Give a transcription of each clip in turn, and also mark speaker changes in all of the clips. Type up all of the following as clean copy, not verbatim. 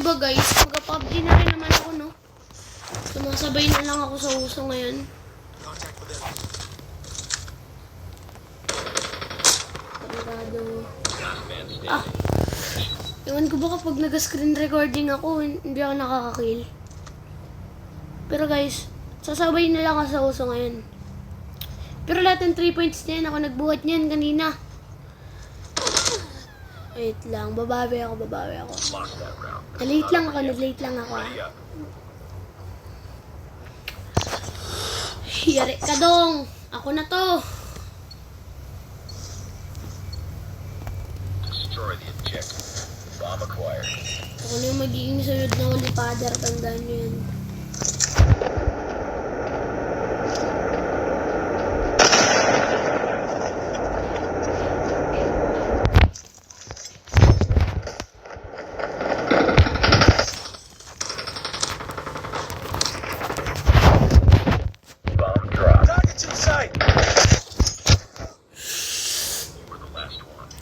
Speaker 1: ba guys? Mag-PUBG na rin naman ako, no? Sumasabay na lang ako sa uso ngayon. Tarado. Ah! Ewan ko ba kapag nag-screen recording ako, hindi ako nakakakill. Pero guys, sasabay na lang ako sa uso ngayon. Pero lahat ng 3 points niyan, ako nagbuhat niyan kanina. Wait lang, babawi ako. Nalate lang ako. Yari ka dong! Ako na to!
Speaker 2: Destroy the objective. Bomb acquired.
Speaker 1: Ako na yung magiging sunod na ulipader, tandaan nyo yan.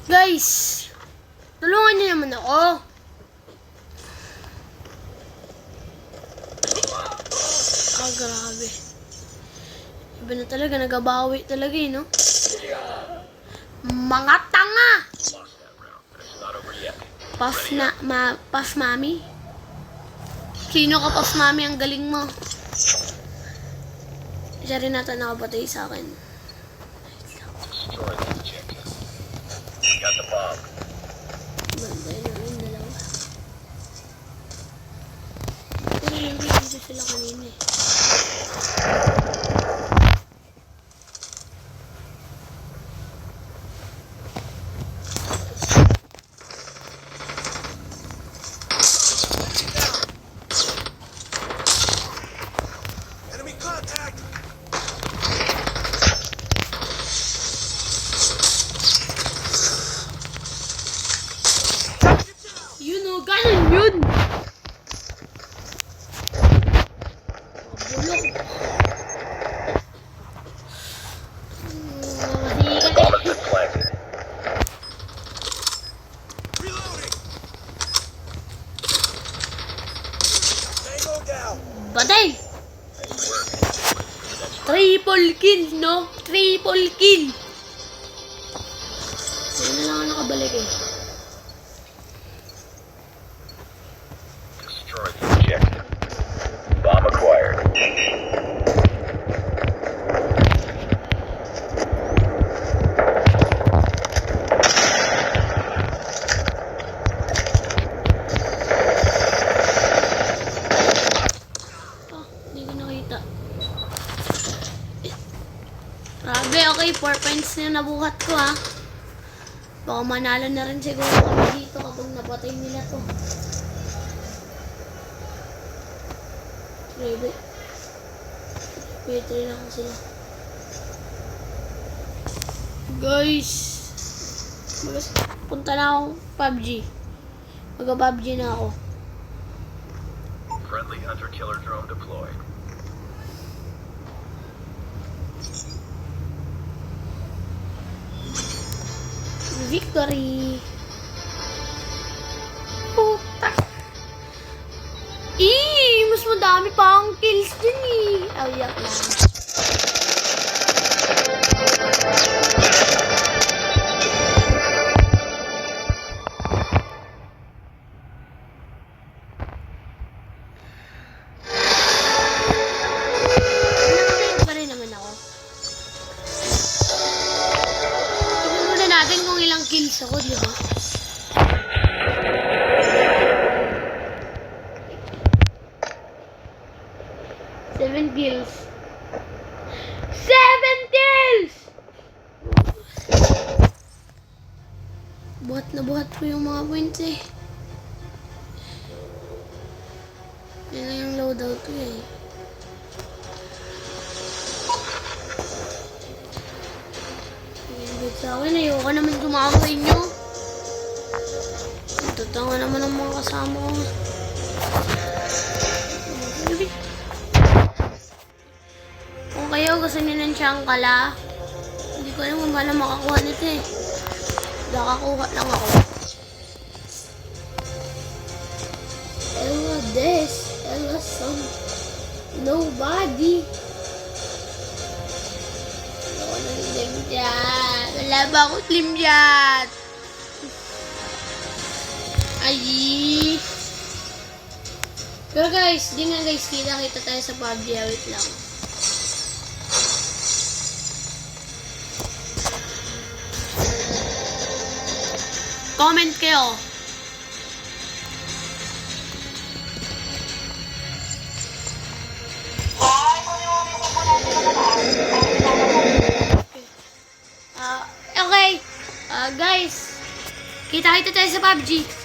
Speaker 1: Guys, tulungan niyo naman ako. Ah, grabe. Iba na talaga, nagabawi talaga eh, no? Mga tanga! Puff Mami? Sino ka, Puff Mami? Ang galing mo. Siya rin natin nakapatay sa akin.
Speaker 2: Got the bomb.
Speaker 1: Banday na rin, dalawa. Pero hindi dito sila kanina eh.
Speaker 2: Enemy contact.
Speaker 1: Ganun yun! Bulok. Batay! Triple kill, no? Triple kill! Yan na lang ako nakabalik eh.
Speaker 2: Destroy the objective. Bomb acquired.
Speaker 1: Hindi ko nakita. Grabe, okay. 4 points na nabuhat ko, ha. Baka manalo na rin siguro kami dito kapag napatay nila to. Grabe. Pwede lang sila. Guys. Punta na akong PUBG. Mag-PUBG na ako.
Speaker 2: Friendly hunter-killer drone deployed.
Speaker 1: Victory! Puta! Mas madami pa ang kills din eh. Ayak lang. Nakapit pa rin naman ako. Tignan muna natin kung ilang kills ako, di ba? Seven kills. 7 kills! Buhat na buhat ko yung mga points eh. Yan lang yung loadout ko eh. Hindi sa akin, ayoko naman tumama sa inyo. Totoo naman ang mga kasama ko. Kung kayo gusto nyo ng Shankala, hindi ko alam kung paano makakuha nito eh. Nakakuha lang ako. Yan. Wala ba akong slim shot? Ay. Pero guys, di nga guys, kita tayo sa PUBG. Wait lang. Comment kayo. Okay. Guys, kita tayo sa PUBG.